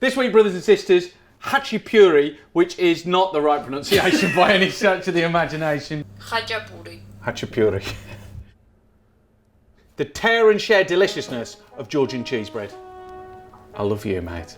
This week, brothers and sisters, Khachapuri, which is not the right pronunciation by any stretch of the imagination. Khachapuri. Khachapuri. The tear and share deliciousness of Georgian cheese bread. I love you, mate.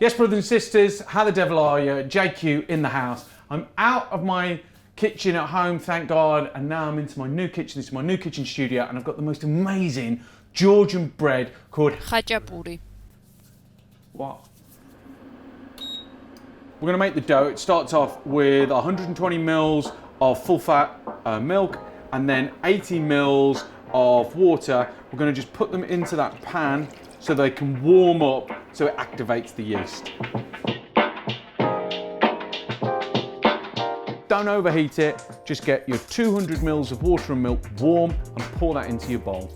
Yes, brothers and sisters, how the devil are you? JQ in the house. I'm out of my kitchen at home, thank God, and now I'm into my new kitchen. This is my new kitchen studio, and I've got the most amazing Georgian bread called Khachapuri. What? We're gonna make the dough. It starts off with 120 mils of full fat milk, and then 80 mils of water. We're gonna just put them into that pan so they can warm up, so it activates the yeast. Don't overheat it, just get your 200 mils of water and milk warm and pour that into your bowl.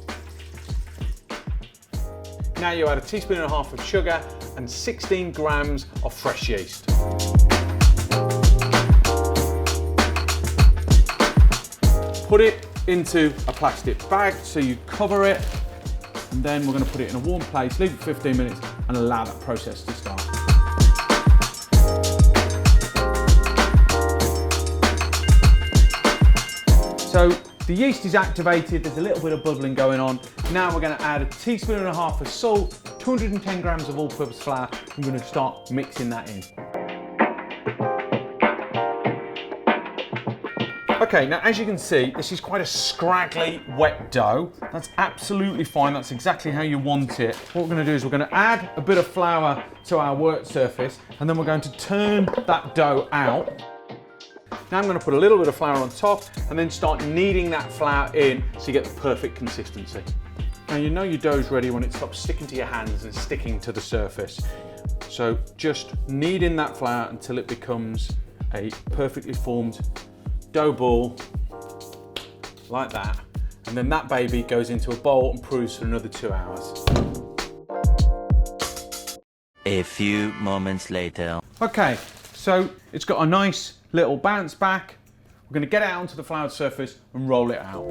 Now you add a teaspoon and a half of sugar and 16 grams of fresh yeast. Put it into a plastic bag so you cover it, and then we're going to put it in a warm place, leave it 15 minutes and allow that process to start. So the yeast is activated, there's a little bit of bubbling going on. Now we're going to add a teaspoon and a half of salt, 210 grams of all-purpose flour. I'm going to start mixing that in. Okay, now as you can see, this is quite a scraggly, wet dough. That's absolutely fine, that's exactly how you want it. What we're going to do is we're going to add a bit of flour to our work surface, and then we're going to turn that dough out. Now I'm going to put a little bit of flour on top and then start kneading that flour in so you get the perfect consistency. Now you know your dough's ready when it stops sticking to your hands and sticking to the surface. So just knead in that flour until it becomes a perfectly formed dough ball, like that. And then that baby goes into a bowl and brews for another 2 hours. A few moments later. Okay, so it's got a nice little bounce back. We're going to get it out onto the floured surface and roll it out.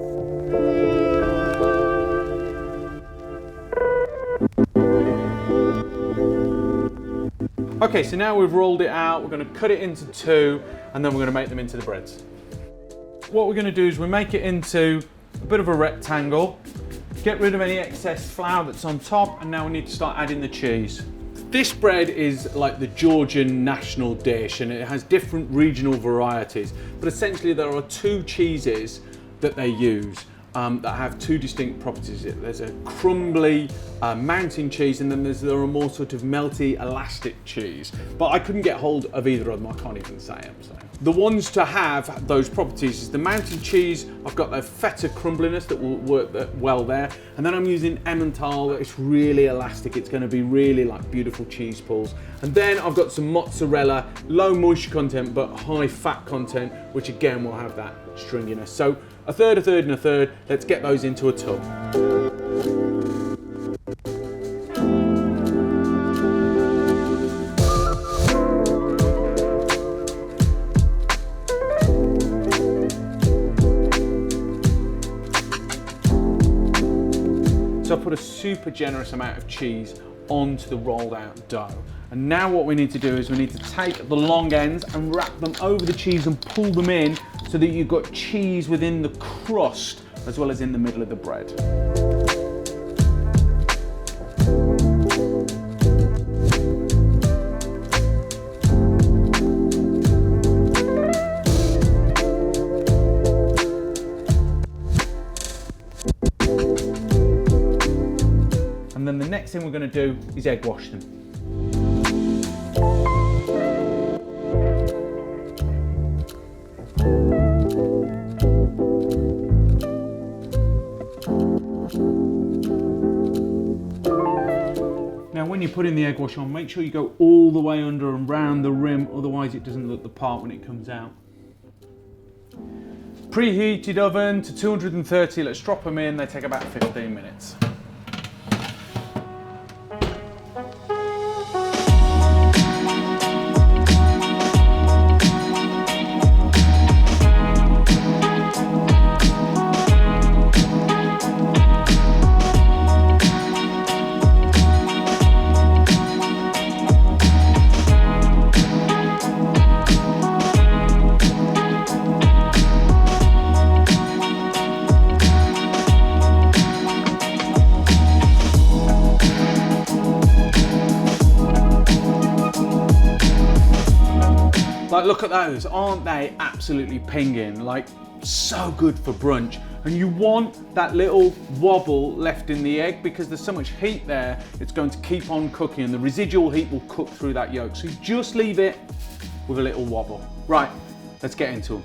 Okay, so now we've rolled it out, we're going to cut it into two, and then we're going to make them into the breads. What we're going to do is we make it into a bit of a rectangle, get rid of any excess flour that's on top, and now we need to start adding the cheese. This bread is like the Georgian national dish, and it has different regional varieties, but essentially there are two cheeses that they use that have two distinct properties. There's a crumbly mountain cheese, and then there are more sort of melty, elastic cheese. But I couldn't get hold of either of them, I can't even say them. So. The ones to have those properties is the mountain cheese. I've got the Feta crumbliness that will work well there. And then I'm using Emmental, it's really elastic. It's gonna be really like beautiful cheese balls. And then I've got some mozzarella, low moisture content, but high fat content, which again will have that stringiness. So a third, and a third. Let's get those into a tub. So I put a super generous amount of cheese onto the rolled out dough. And now what we need to do is we need to take the long ends and wrap them over the cheese and pull them in so that you've got cheese within the crust as well as in the middle of the bread. And then the next thing we're going to do is egg wash them. Now when you put in the egg wash on, make sure you go all the way under and round the rim, otherwise it doesn't look the part when it comes out. Preheated oven to 230, let's drop them in, they take about 15 minutes. Like, look at those, aren't they absolutely pinging? Like, so good for brunch. And you want that little wobble left in the egg because there's so much heat there, it's going to keep on cooking and the residual heat will cook through that yolk. So you just leave it with a little wobble. Right, let's get into them.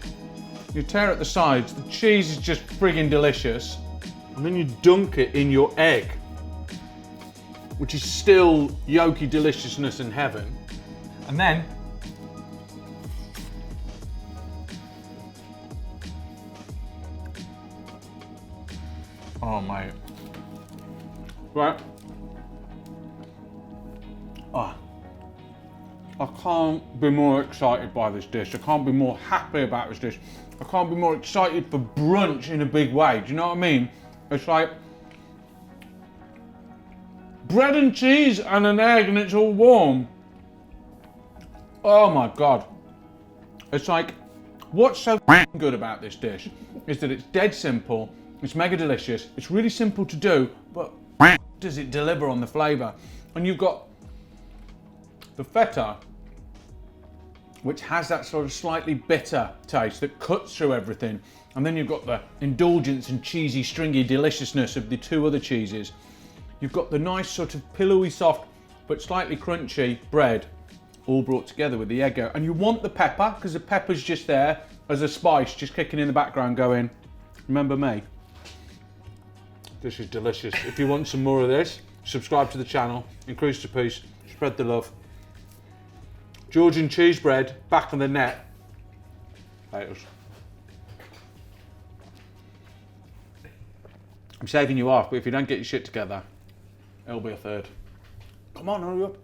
You tear at the sides, the cheese is just friggin' delicious. And then you dunk it in your egg, which is still yolky deliciousness in heaven. And then oh mate. Right. Oh. I can't be more excited by this dish. I can't be more happy about this dish. I can't be more excited for brunch in a big way. Do you know what I mean? It's like bread and cheese and an egg and it's all warm. Oh my God. It's like, what's so good about this dish is that it's dead simple, it's mega delicious, it's really simple to do, but does it deliver on the flavour? And you've got the feta, which has that sort of slightly bitter taste that cuts through everything. And then you've got the indulgence and cheesy, stringy deliciousness of the two other cheeses. You've got the nice sort of pillowy soft, but slightly crunchy bread, all brought together with the egg yolk. And you want the pepper, because the pepper's just there as a spice, just kicking in the background going, remember me? This is delicious. If you want some more of this, subscribe to the channel, increase the peace, spread the love. Georgian cheese bread, back on the net. Potatoes. I'm saving you off, but if you don't get your shit together, it'll be a third. Come on, hurry up.